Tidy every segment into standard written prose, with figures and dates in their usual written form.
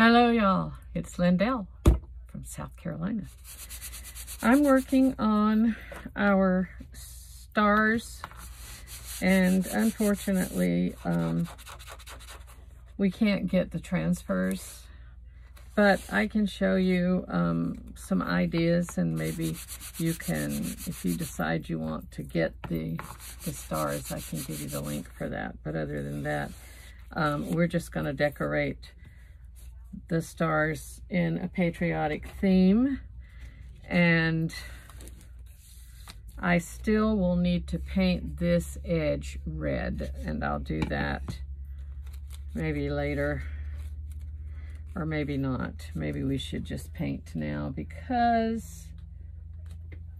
Hello, y'all. It's Lindell from South Carolina. I'm working on our stars, and unfortunately, we can't get the transfers, but I can show you some ideas, and maybe you can, if you decide you want to get the stars, I can give you the link for that. But other than that, we're just going to decorate the stars in a patriotic theme, and I still will need to paint this edge red, and I'll do that maybe later, or maybe not. Maybe we should just paint now, because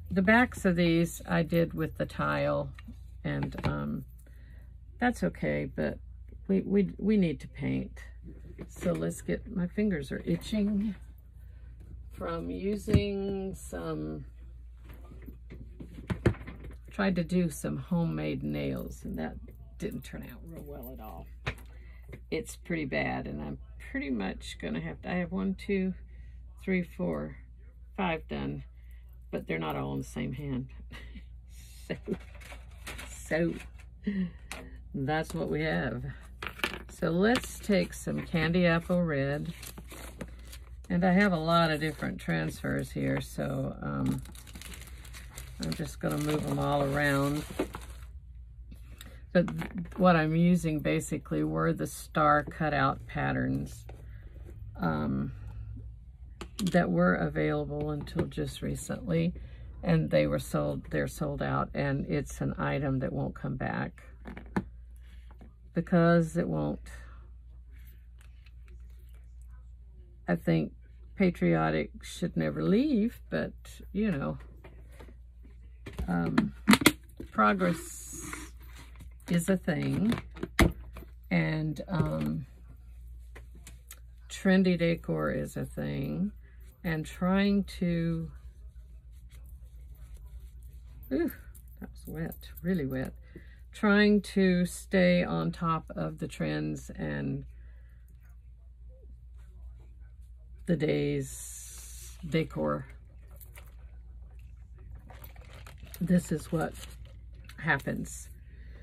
the backs of these I did with the tile, and that's okay, but we need to paint. So let's get, my fingers are itching from using some, tried to do some homemade nails, and that didn't turn out real well at all. It's pretty bad, and I'm pretty much gonna have to, I have 1, 2, 3, 4, 5 done, but they're not all in the same hand. so that's what we have. So let's take some Candy Apple Red, and I have a lot of different transfers here, so I'm just going to move them all around. But what I'm using basically were the star cutout patterns that were available until just recently, and they're sold out, and it's an item that won't come back. Because it won't. I think patriotic should never leave, but you know, progress is a thing, and trendy decor is a thing, and trying to, ooh, that was wet, really wet. Trying to stay on top of the trends and the day's decor. This is what happens.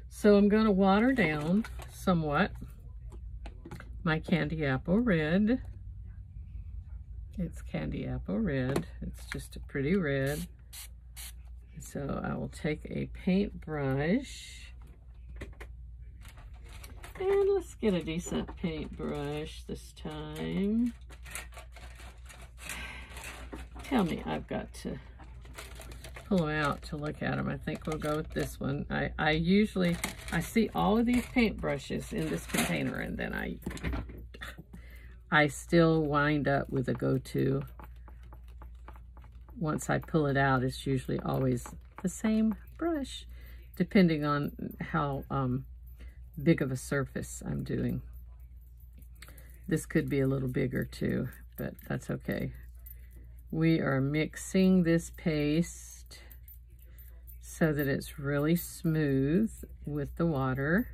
So I'm going to water down somewhat my Candy Apple Red. It's Candy Apple Red. It's just a pretty red. So I will take a paintbrush. And let's get a decent paintbrush this time. Tell me I've got to pull them out to look at them. I think we'll go with this one. I usually see all of these paintbrushes in this container, and then I still wind up with a go-to. Once I pull it out, it's usually always the same brush, depending on how big of a surface I'm doing. This could be a little bigger too, but that's okay. We are mixing this paste so that it's really smooth with the water.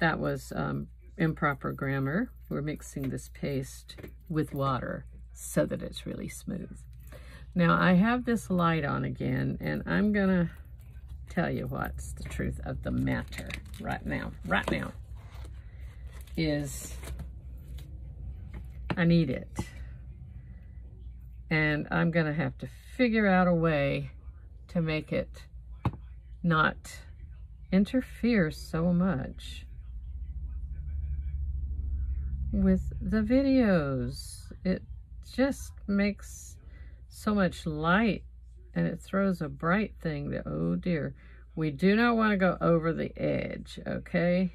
That was improper grammar. We're mixing this paste with water so that it's really smooth. Now I have this light on again, and I'm gonna tell you what's the truth of the matter right now is I need it, and I'm gonna have to figure out a way to make it not interfere so much with the videos. It just makes so much light, and it throws a bright thing that, oh dear, we do not want to go over the edge, okay?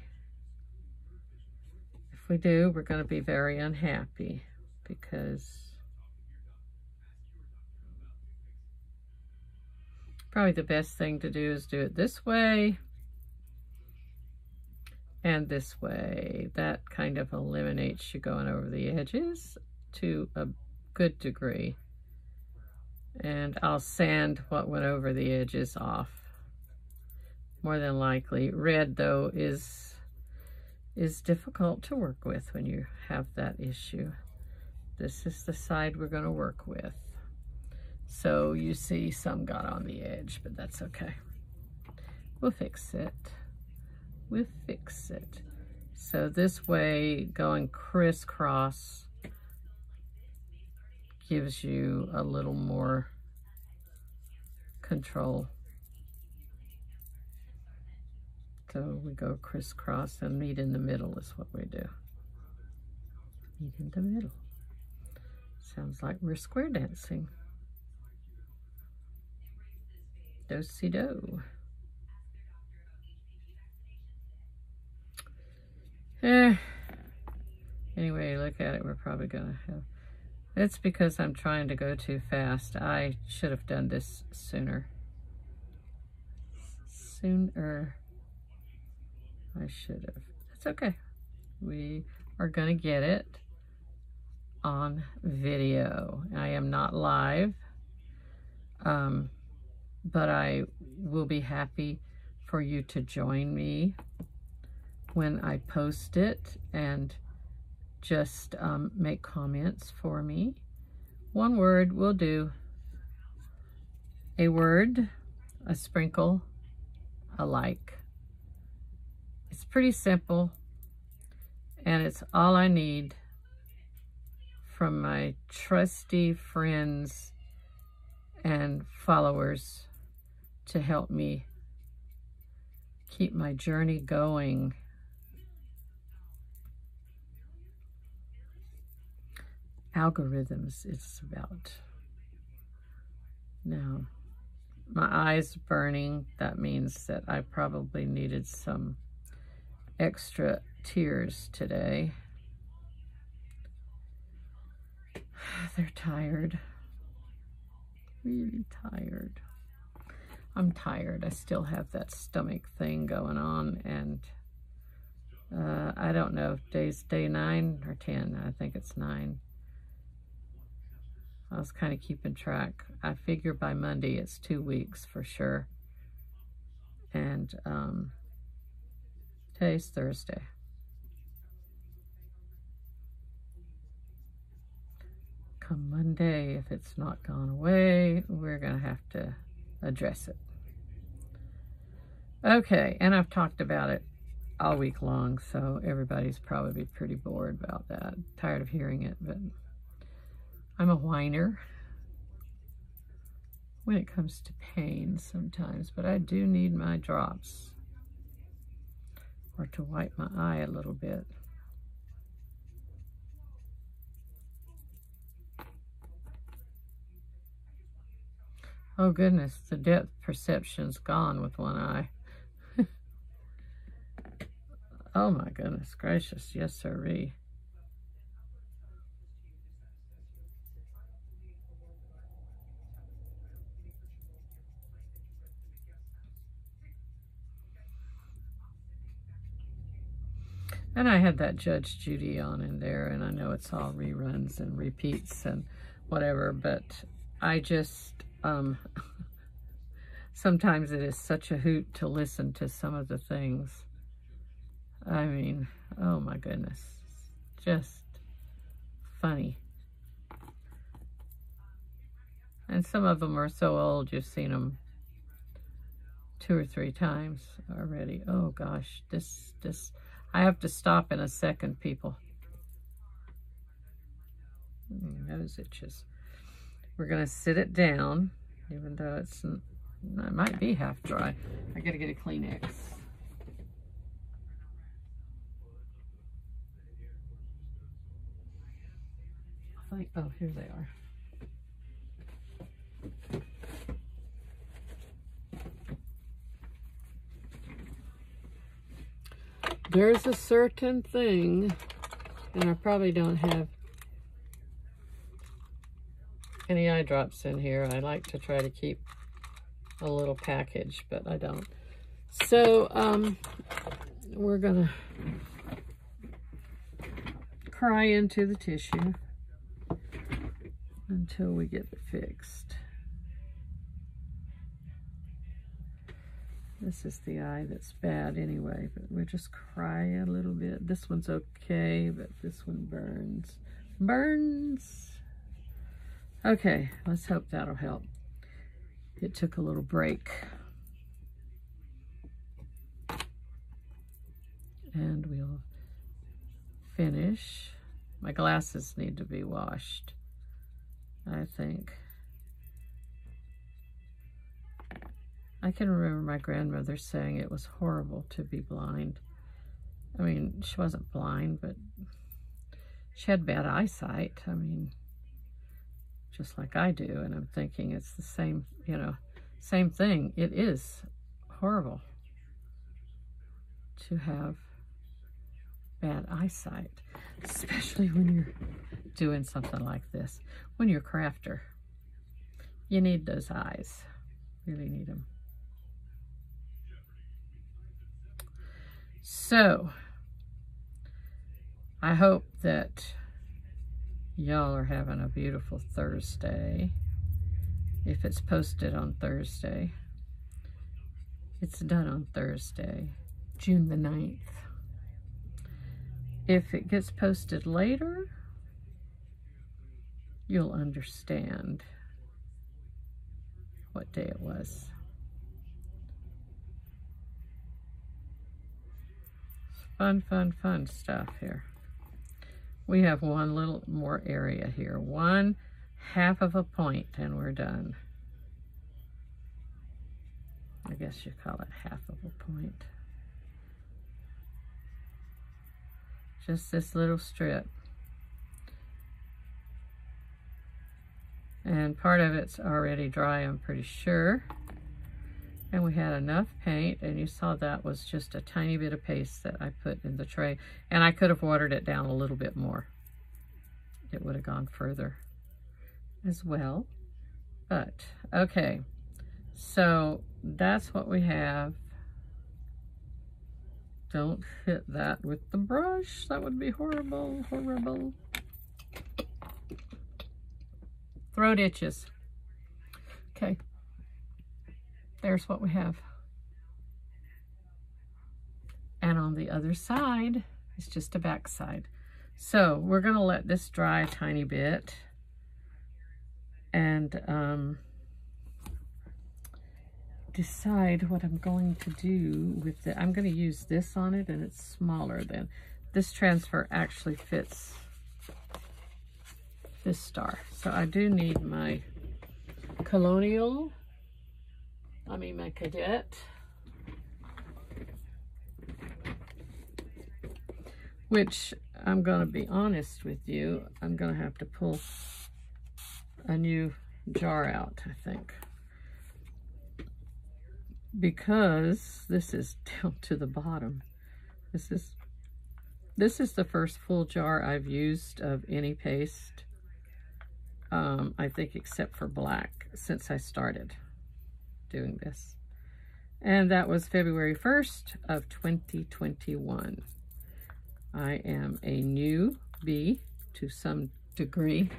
If we do, we're going to be very unhappy, because probably the best thing to do is do it this way and this way. That kind of eliminates you going over the edges to a good degree. And I'll sand what went over the edges off, more than likely. Red, though, is is difficult to work with when you have that issue. This is the side we're going to work with. So you see some got on the edge, but that's okay. We'll fix it. We'll fix it. So this way, going crisscross gives you a little more control. So we go crisscross, and meet in the middle is what we do. Meet in the middle. Sounds like we're square dancing. Do-si-do. Anyway, look at it. We're probably gonna have... It's because I'm trying to go too fast. I should have done this sooner. I should have. That's okay. We are gonna get it on video. I am not live, but I will be happy for you to join me when I post it, and just make comments for me. One word will do. A word, a sprinkle, a like. It's pretty simple, and it's all I need from my trusty friends and followers to help me keep my journey going. Algorithms it's about. Now, my eyes burning. That means that I probably needed some extra tears today. They're tired. Really tired. I'm tired. I still have that stomach thing going on, and I don't know if day 9 or 10. I think it's 9. I was kind of keeping track. I figure by Monday it's 2 weeks for sure. And today's Thursday. Come Monday, if it's not gone away, we're going to have to address it. Okay, and I've talked about it all week long, so everybody's probably pretty bored about that. Tired of hearing it, but I'm a whiner when it comes to pain sometimes, but I do need my drops, or to wipe my eye a little bit. Oh goodness, the depth perception's gone with one eye. Oh my goodness gracious, yes sirree. And I had that Judge Judy on in there, and I know it's all reruns and repeats and whatever, but I just, sometimes it is such a hoot to listen to some of the things. I mean, oh my goodness, just funny. And some of them are so old, you've seen them 2 or 3 times already. Oh gosh, this I have to stop in a second, people. Nose itches. We're gonna sit it down, even though it might be half dry. I gotta get a Kleenex. I think, oh, here they are. There's a certain thing, and I probably don't have any eye drops in here. I like to try to keep a little package, but I don't. So, we're gonna cry into the tissue until we get it fixed. This is the eye that's bad anyway, but we'll just cry a little bit. This one's okay, but this one burns. Burns! Okay, let's hope that'll help. It took a little break. And we'll finish. My glasses need to be washed, I think. I can remember my grandmother saying it was horrible to be blind. I mean, she wasn't blind, but she had bad eyesight. I mean, just like I do. And I'm thinking it's the same, you know, same thing. It is horrible to have bad eyesight, especially when you're doing something like this. When you're a crafter, you need those eyes. Really need them. So, I hope that y'all are having a beautiful Thursday. If it's posted on Thursday, it's done on Thursday, June the 9th. If it gets posted later, you'll understand what day it was. Fun stuff here. We have one little more area here. 1/2 of a point and we're done. I guess you call it 1/2 of a point. Just this little strip. And part of it's already dry, I'm pretty sure. And we had enough paint, and you saw that was just a tiny bit of paste that I put in the tray. And I could have watered it down a little bit more. It would have gone further as well. But, okay. So, that's what we have. Don't hit that with the brush. That would be horrible, horrible. Throat itches. Okay. There's what we have. And on the other side, it's just a back side. So we're going to let this dry a tiny bit. And decide what I'm going to do with it. I'm going to use this on it, and it's smaller than this. Transfer actually fits this star. So I do need my my cadet, which I'm going to be honest with you, I'm going to have to pull a new jar out, I think, because this is down to the bottom. This is the first full jar I've used of any paste, I think, except for black, since I started doing this. And that was February 1st of 2021. I am a newbie to some degree,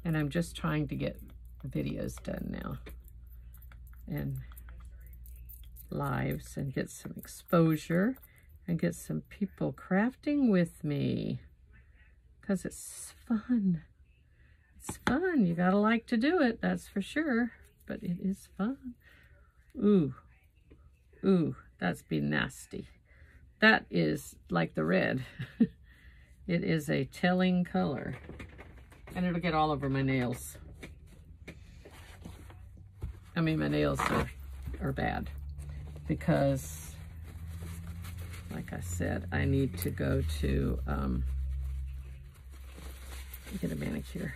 and I'm just trying to get videos done now and lives and get some exposure and get some people crafting with me, because it's fun. It's fun. You gotta like to do it, that's for sure, but it is fun. Ooh, that's be nasty. That is like the red. It is a telling color, and it'll get all over my nails. I mean, my nails are bad because, like I said, I need to go to get a manicure.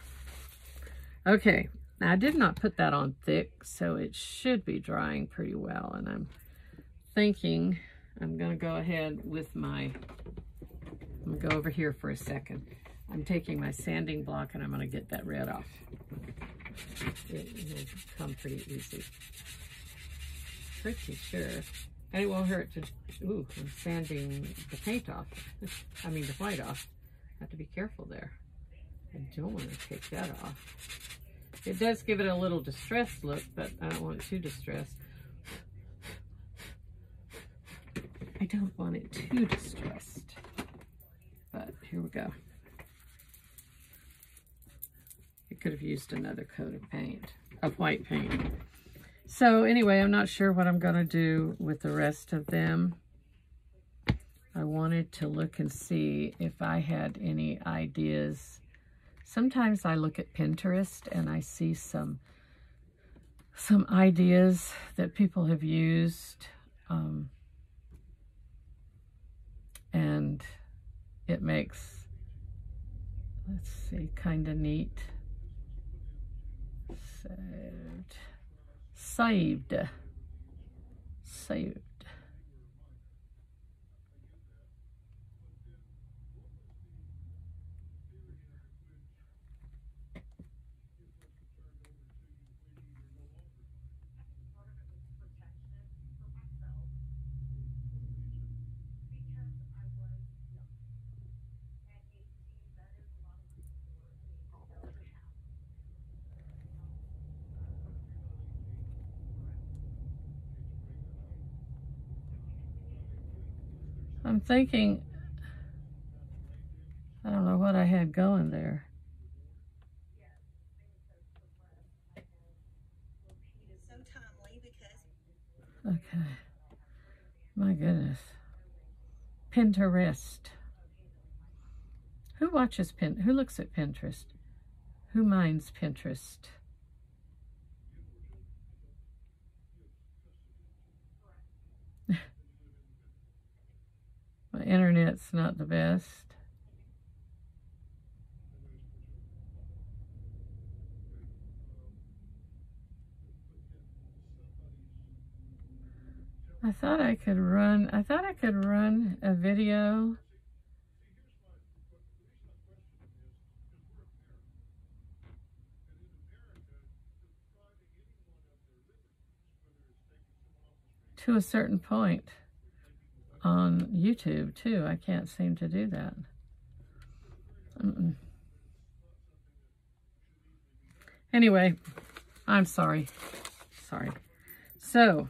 Okay. Now, I did not put that on thick, so it should be drying pretty well. And I'm thinking I'm going to go ahead with I'm going to go over here for a second. I'm taking my sanding block and I'm going to get that red off. It will come pretty easy. Pretty sure. And it won't hurt to, I'm sanding the paint off. I mean the white off. I have to be careful there. I don't want to take that off. It does give it a little distressed look, but I don't want it too distressed. I don't want it too distressed. But here we go. I could have used another coat of paint, of white paint. So anyway, I'm not sure what I'm going to do with the rest of them. I wanted to look and see if I had any ideas. Sometimes I look at Pinterest and I see some ideas that people have used, and it makes, let's see, kind of neat. Saved. I'm thinking, I don't know what I had going there. Okay. My goodness. Pinterest. Who watches who looks at Pinterest? Who minds Pinterest? My internet's not the best. I thought I could run a video. To a certain point on YouTube too. I can't seem to do that. Anyway, I'm sorry. So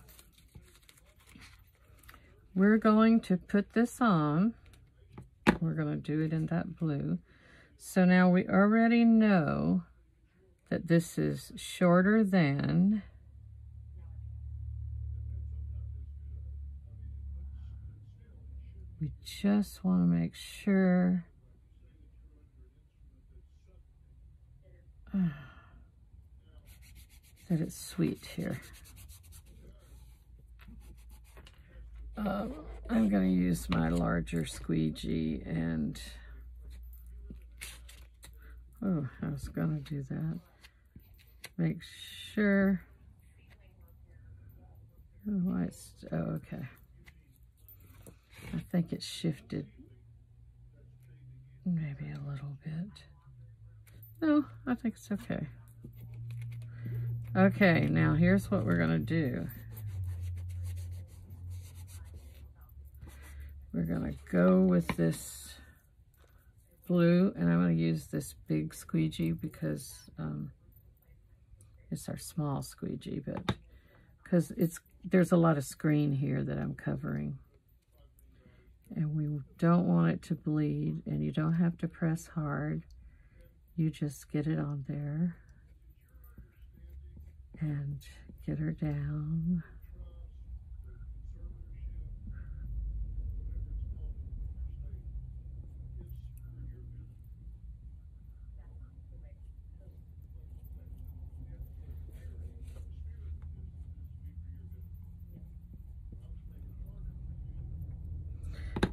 we're going to put this on. We're going to do it in that blue. So now we already know that this is shorter than we just want to make sure that it's sweet here. I'm going to use my larger squeegee and, oh, I was going to do that. Make sure, oh, okay. I think it shifted maybe a little bit. No, I think it's okay. Okay, now here's what we're going to do. We're going to go with this blue, and I'm going to use this big squeegee because it's our small squeegee, but because there's a lot of screen here that I'm covering. And we don't want it to bleed, and you don't have to press hard. You just get it on there and get her down.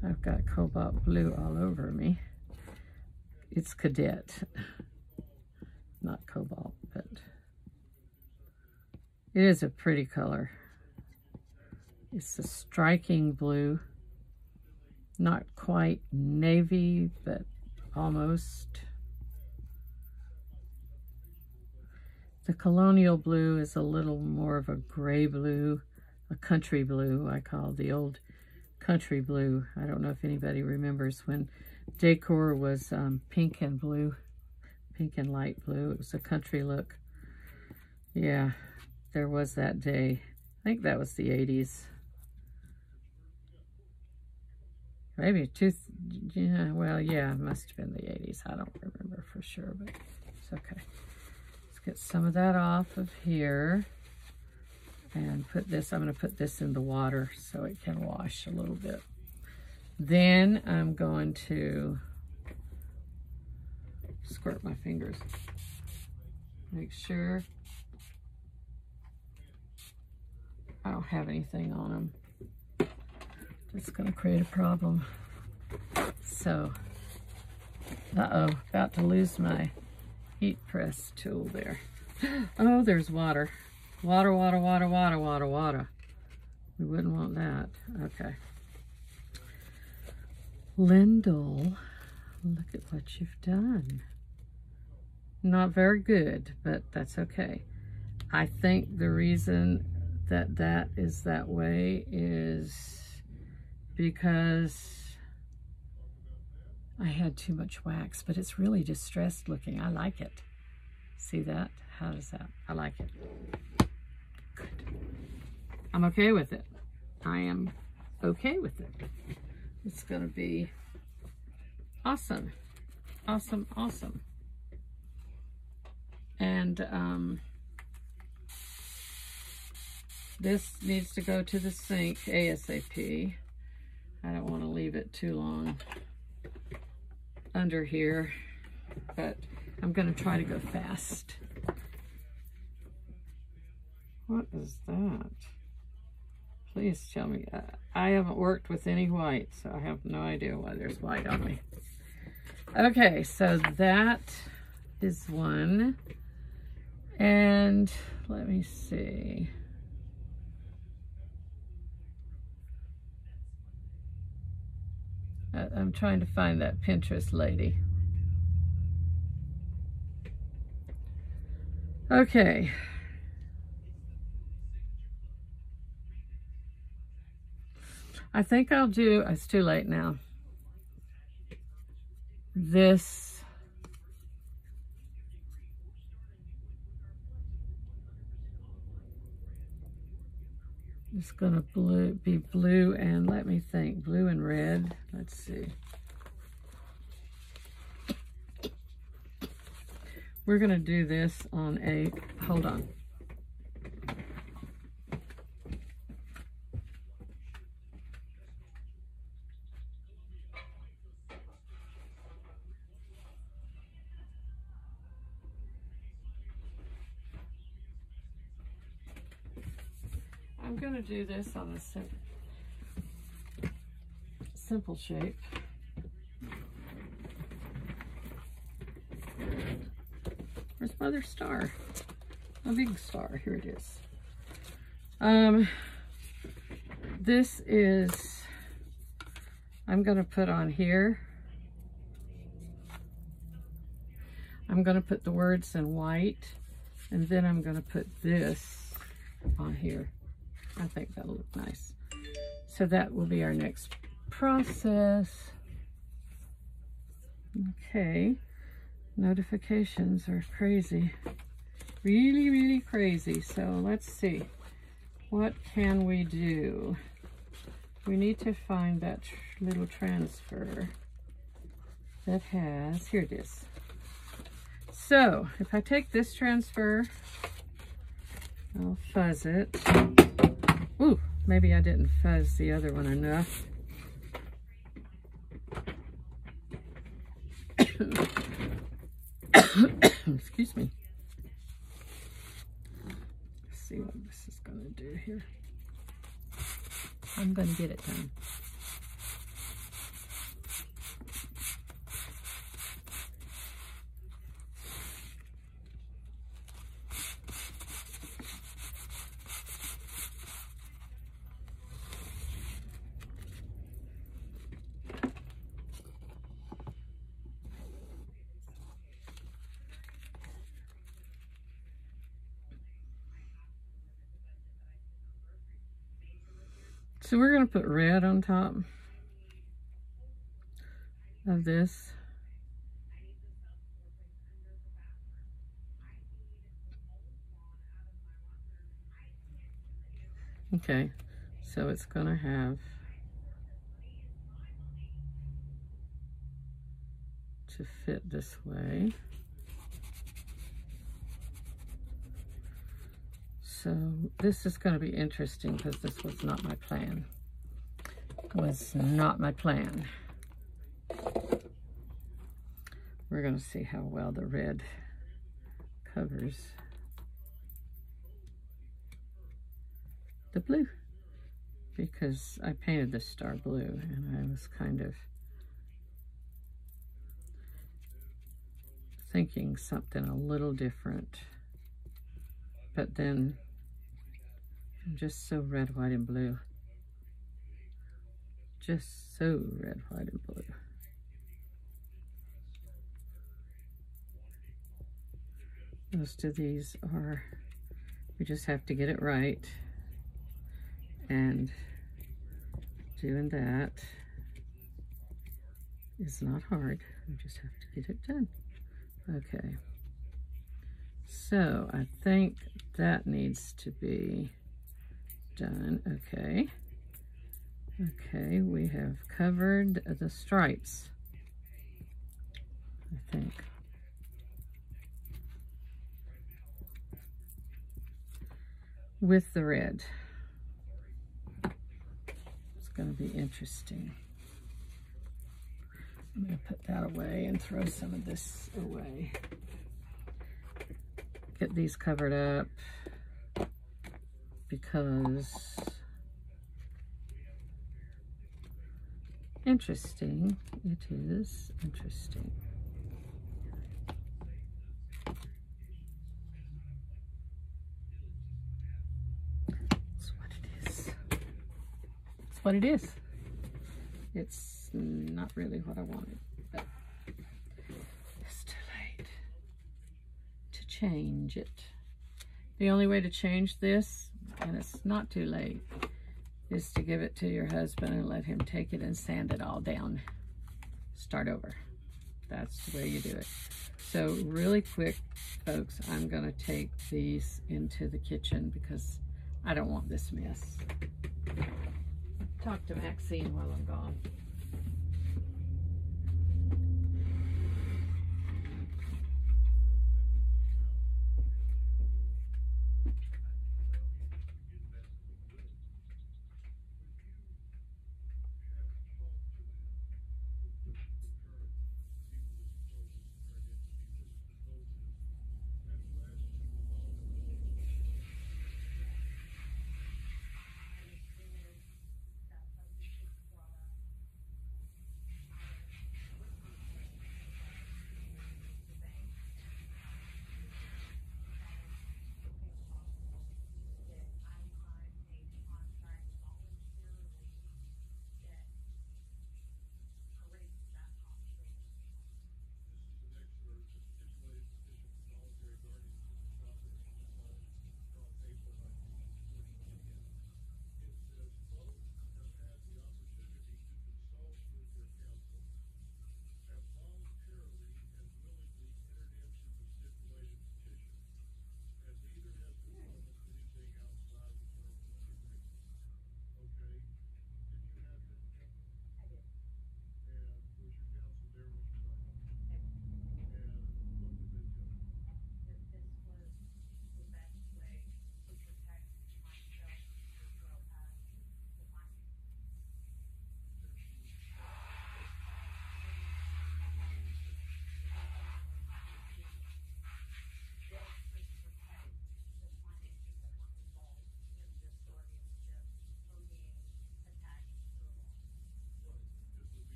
I've got cobalt blue all over me. It's cadet, not cobalt, but it is a pretty color. It's a striking blue, not quite navy, but almost. The colonial blue is a little more of a gray blue, a country blue, I call the old country blue. I don't know if anybody remembers when decor was pink and blue, pink and light blue. It was a country look. Yeah, there was that day. I think that was the 80s. maybe yeah, well, yeah, it must have been the 80s. I don't remember for sure, but it's okay. Let's get some of that off of here and put this, I'm going to put this in the water so it can wash a little bit. Then I'm going to squirt my fingers. Make sure I don't have anything on them. It's going to create a problem. So, uh-oh, about to lose my heat press tool there. Oh, there's water. Water, water, water, water, water, water. We wouldn't want that. Okay. Lyndall, look at what you've done. Not very good, but that's okay. I think the reason that that is that way is because I had too much wax, but it's really distressed looking. I like it. See that? How does that? I like it. Good. I'm okay with it. I am okay with it. It's going to be awesome. Awesome, awesome. And this needs to go to the sink ASAP. I don't want to leave it too long under here, but I'm going to try to go fast. What is that? Please tell me. I haven't worked with any white, so I have no idea why there's white on me. Okay, so that is one. And let me see. I'm trying to find that Pinterest lady. Okay. I think I'll do, it's too late now. This is gonna be blue and let me think, blue and red. Let's see. We're gonna do this on a, hold on. I'm going to do this on a simple shape. Where's my other star? A big star. Here it is. This is, I'm going to put on here. I'm going to put the words in white, and then I'm going to put this on here. I think that'll look nice. So that will be our next process. Okay, notifications are crazy. Really, really crazy. So let's see. What can we do? We need to find that little transfer that has, here it is. So if I take this transfer, I'll fuzz it. Ooh, maybe I didn't fuzz the other one enough. Excuse me. Let's see what this is going to do here. I'm going to get it done. So we're going to put red on top of this. Okay, so it's going to have to fit this way. So this is going to be interesting because this was not my plan. Was not my plan. We're going to see how well the red covers the blue, because I painted the star blue and I was kind of thinking something a little different, but then I'm just so red, white, and blue. Just so red, white, and blue. Most of these are, we just have to get it right, and doing that is not hard. We just have to get it done. Okay, so I think that needs to be done. Okay. Okay, we have covered the stripes, I think. With the red. It's going to be interesting. I'm going to put that away and throw some of this away. Get these covered up because interesting. It is interesting. It's what it is. It's what it is. It's not really what I wanted, but it's too late to change it. The only way to change this, and it's not too late, is to give it to your husband and let him take it and sand it all down. Start over. That's the way you do it. So really quick, folks, I'm gonna take these into the kitchen because I don't want this mess. Talk to Maxine while I'm gone.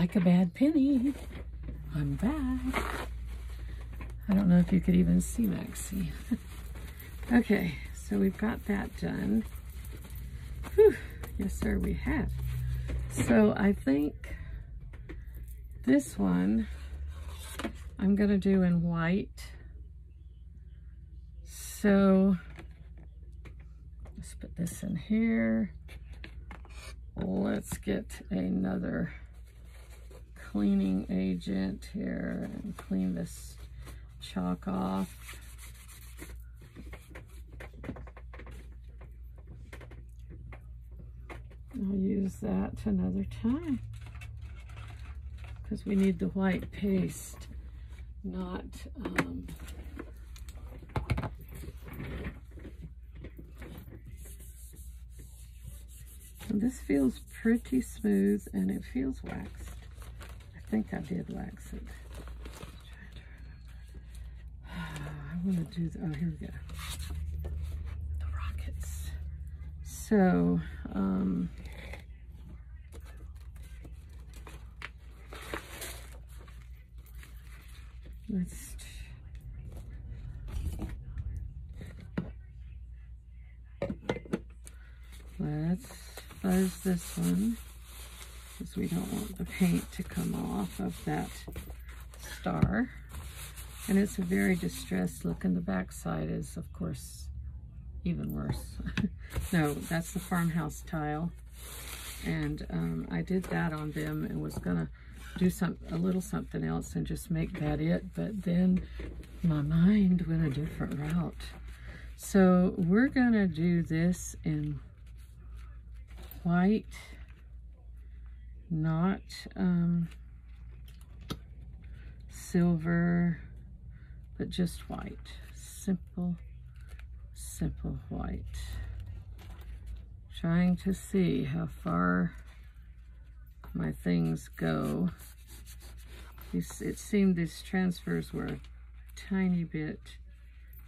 like a bad penny. I'm back. I don't know if you could even see Maxie. Okay, so we've got that done. Whew. Yes, sir, we have. So I think this one I'm gonna do in white. So let's put this in here. Let's get another cleaning agent here and clean this chalk off. I'll use that another time because we need the white paste, not and this feels pretty smooth and it feels waxed. I think I did wax it. I want to do oh, here we go. The rockets. So let's fuzz this one because we don't want the paint to come off of that star. And it's a very distressed look, and the back side is, of course, even worse. No, that's the farmhouse tile. And I did that on them and was gonna do a little something else and just make that it, but then my mind went a different route. So we're gonna do this in white, not silver, but just white. Simple white. Trying to see how far my things go. It seemed these transfers were a tiny bit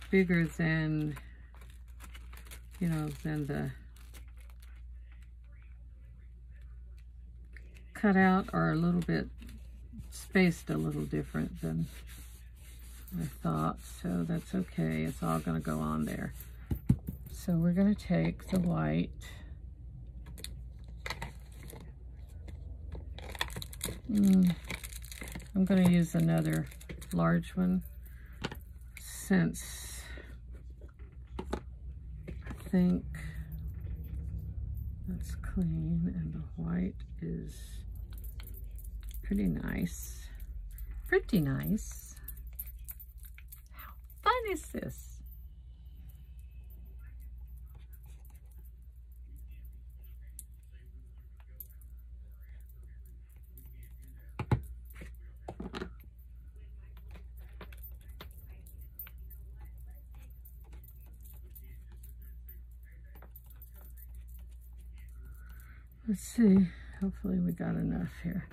bigger than, you know, than the cutout, or a little bit spaced a little different than I thought, so that's okay. It's all going to go on there. So we're going to take the white, I'm going to use another large one since I think that's clean and the white is pretty nice. Pretty nice. How fun is this? Let's see, hopefully we got enough here.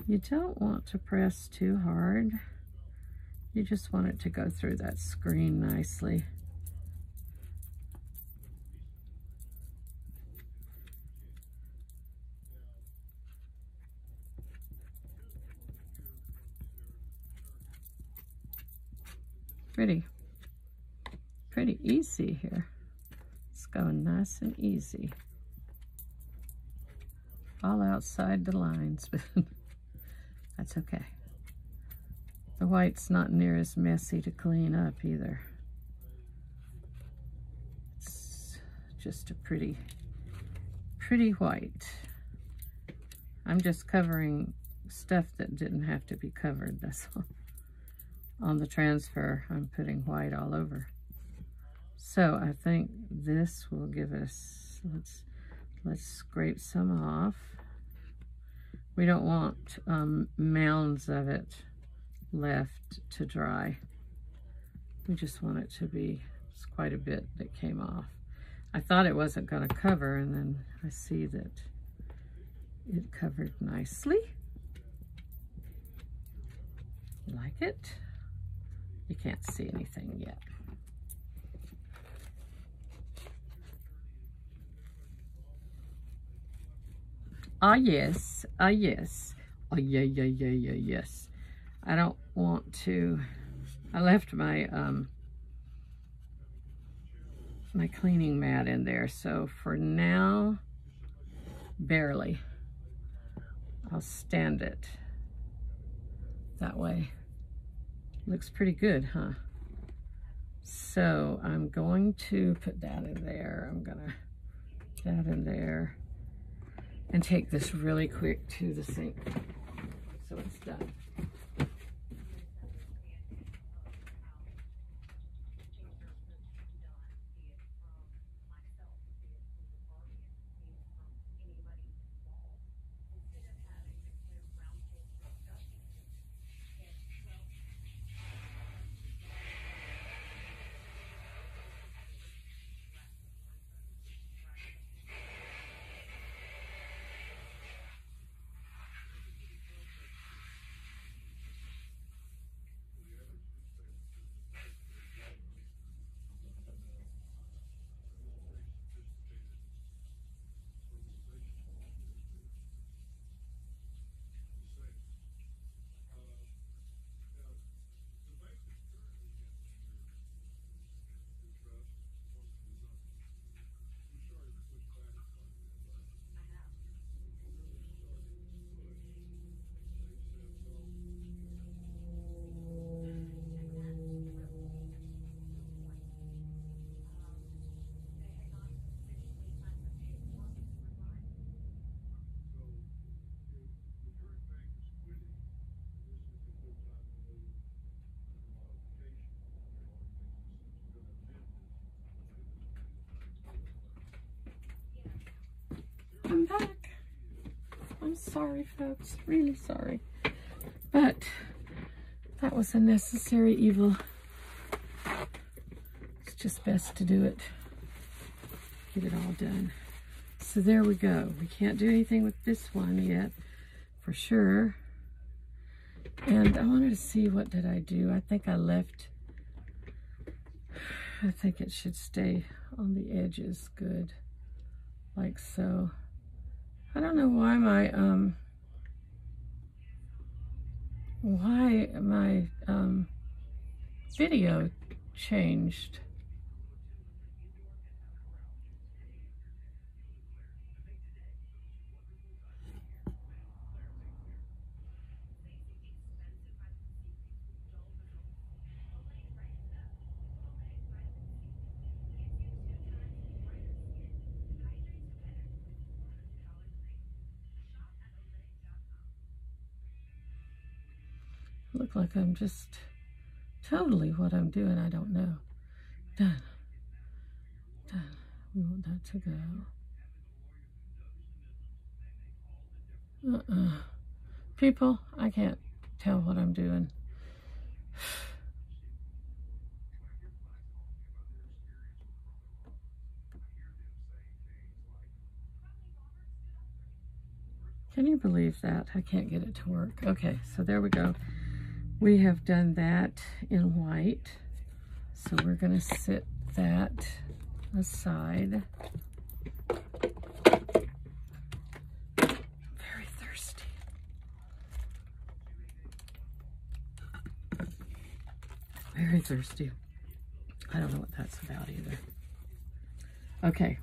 You don't want to press too hard. You just want it to go through that screen nicely. Pretty easy here. It's going nice and easy. All outside the lines, but that's okay. The white's not near as messy to clean up either. It's just a pretty white. I'm just covering stuff that didn't have to be covered, that's all. On the transfer, I'm putting white all over. So I think this will give us, let's scrape some off. We don't want mounds of it left to dry. We just want it to be, it's quite a bit that came off. I thought it wasn't going to cover, and then I see that it covered nicely. You like it? You can't see anything yet. Ah, yes. Ah, yes. Oh, yeah, yeah, yeah, yeah, yes. I don't want to... I left my, my cleaning mat in there, so for now, barely. I'll stand it that way. Looks pretty good, huh? So I'm going to put that in there. I'm gonna put that in there and take this really quick to the sink so it's done. I'm back. I'm sorry, folks. Really sorry. But that was a necessary evil. It's just best to do it. Get it all done. So there we go. We can't do anything with this one yet, for sure. And I wanted to see, what did I do? I think I left... I think it should stay on the edges good, like so. I don't know why my video changed. Look like I'm just totally what I'm doing, I don't know. Done. Done. We want that to go. People, I can't tell what I'm doing. Can you believe that? I can't get it to work. Okay, so there we go. We have done that in white. So we're gonna sit that aside. Very thirsty. Very thirsty. I don't know what that's about either. Okay.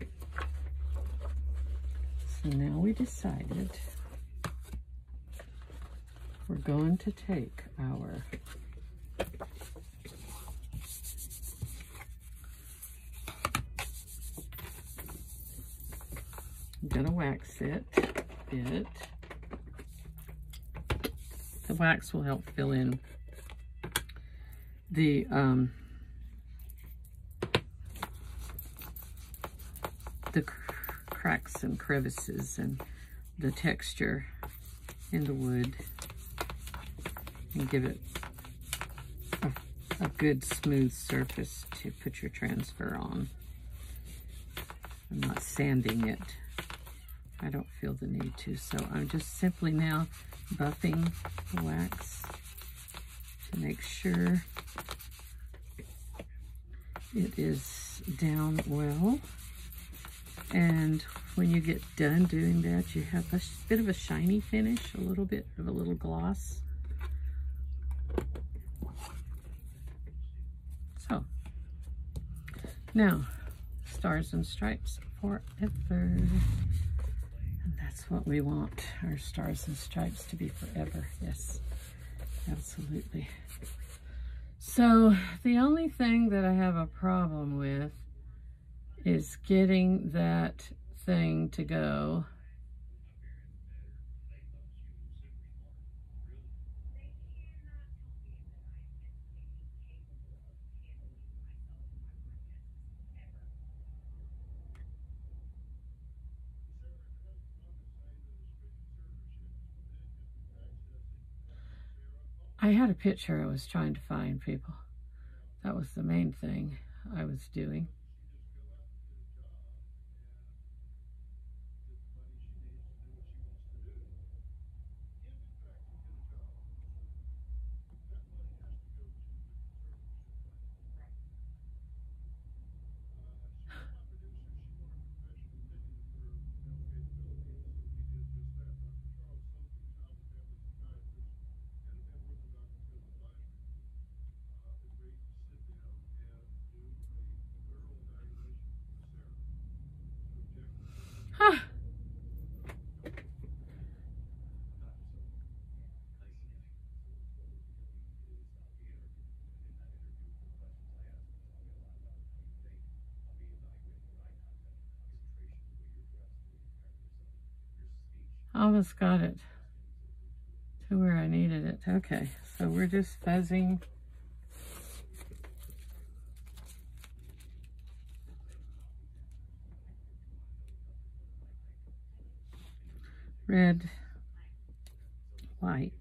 So now we decided we're going to take our I'm gonna wax it a bit. The wax will help fill in the cracks and crevices and the texture in the wood, and give it a good smooth surface to put your transfer on. I'm not sanding it I don't feel the need to. So I'm just simply now buffing the wax to make sure it is down well. And when you get done doing that, you have a bit of a shiny finish, a little bit of a little gloss. So, now, Stars and Stripes Forever. And that's what we want, our Stars and Stripes to be forever. Yes, absolutely. So, the only thing that I have a problem with is getting that thing to go. I had a picture I was trying to find, people. That was the main thing I was doing. Almost got it to where I needed it. Okay, so we're just fuzzing. Red, white.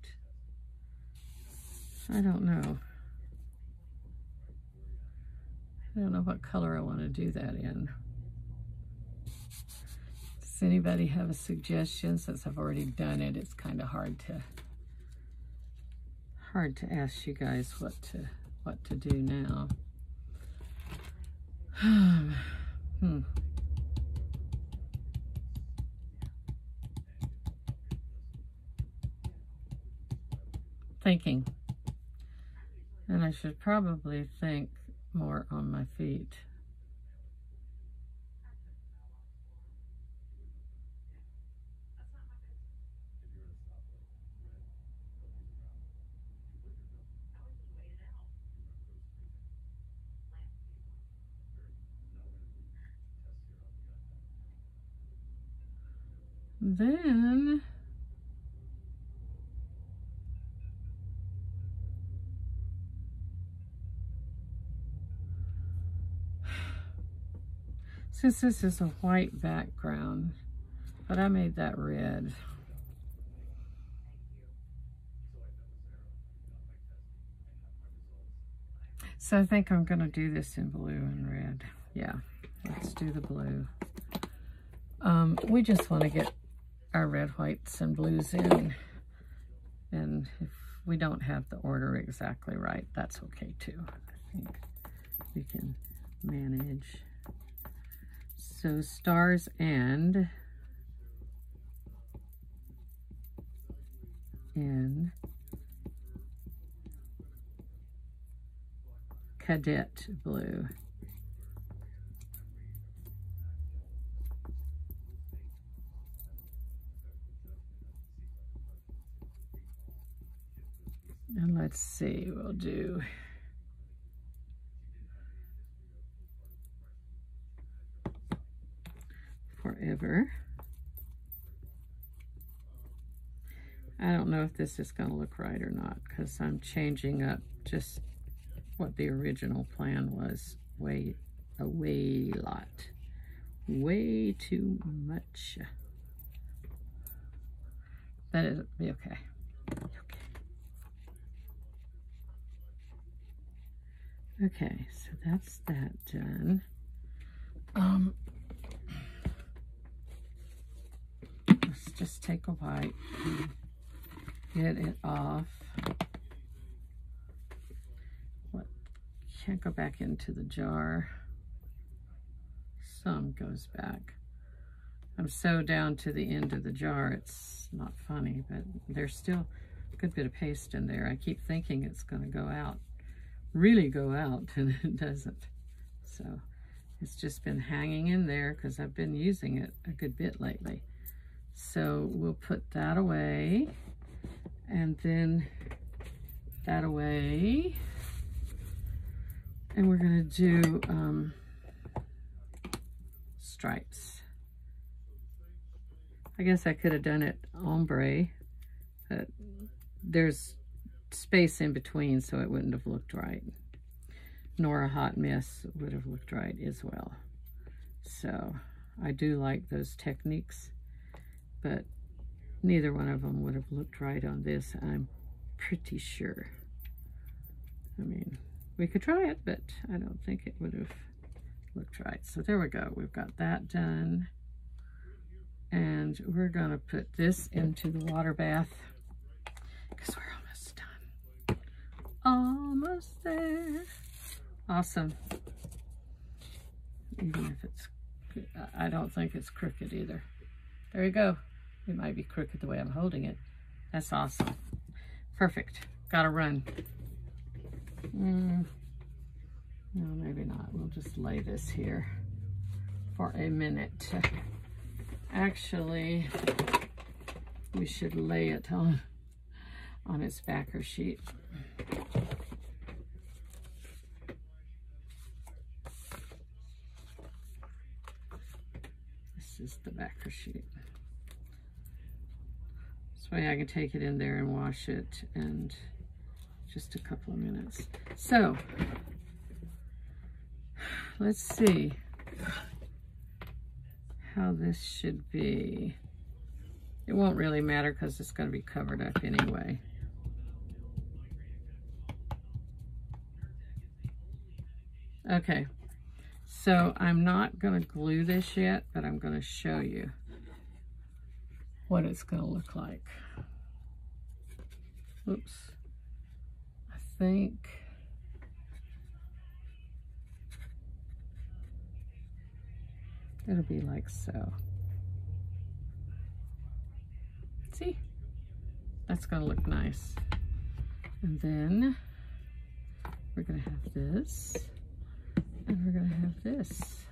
I don't know. I don't know what color I want to do that in. Does anybody have a suggestion? Since I've already done it, it's kind of hard to ask you guys what to do now. Thinking. And I should probably think more on my feet. Then since this is a white background, but I made that red. So I think I'm gonna do this in blue and red. Yeah, let's do the blue. We just want to get our red, whites, and blues in. And if we don't have the order exactly right, that's okay too. I think we can manage. So Stars and Cadet Blue. And let's see, we'll do Forever. I don't know if this is going to look right or not because I'm changing up just what the original plan was. Way too much. That is be okay. Okay, so that's that done. just take a wipe and get it off. What? Can't go back into the jar. Some goes back. I'm so down to the end of the jar, it's not funny, but there's still a good bit of paste in there. I keep thinking it's going to go out, really go out, and it doesn't. So it's just been hanging in there because I've been using it a good bit lately. So we'll put that away, and then that away, and we're going to do stripes. I guess I could have done it ombre, but there's space in between, so it wouldn't have looked right. Nor a hot mess would have looked right as well. So I do like those techniques, but neither one of them would have looked right on this, I'm pretty sure. I mean, we could try it, but I don't think it would have looked right. So there we go. We've got that done. And we're gonna put this into the water bath because we're almost done. Almost there. Awesome. Even if it's, I don't think it's crooked either. There you go. It might be crooked the way I'm holding it. That's awesome. Perfect. Gotta run. No, maybe not. We'll just lay this here for a minute. Actually, we should lay it on its backer sheet. This is the backer sheet. This way I can take it in there and wash it in just a couple of minutes. So, let's see how this should be. It won't really matter because it's going to be covered up anyway. Okay, so I'm not going to glue this yet, but I'm going to show you what it's going to look like. Oops. I think it'll be like so. See? That's gonna look nice. And then we're gonna have this, and we're gonna have this.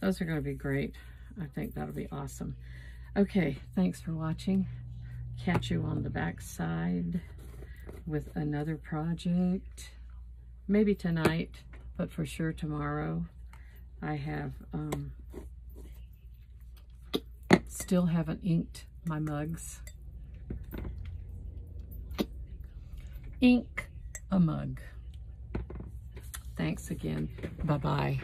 Those are gonna be great. I think that'll be awesome. Okay, thanks for watching. Catch you on the back side with another project. Maybe tonight, but for sure tomorrow. I have still haven't inked my mugs. Ink a mug. Thanks again. Bye-bye.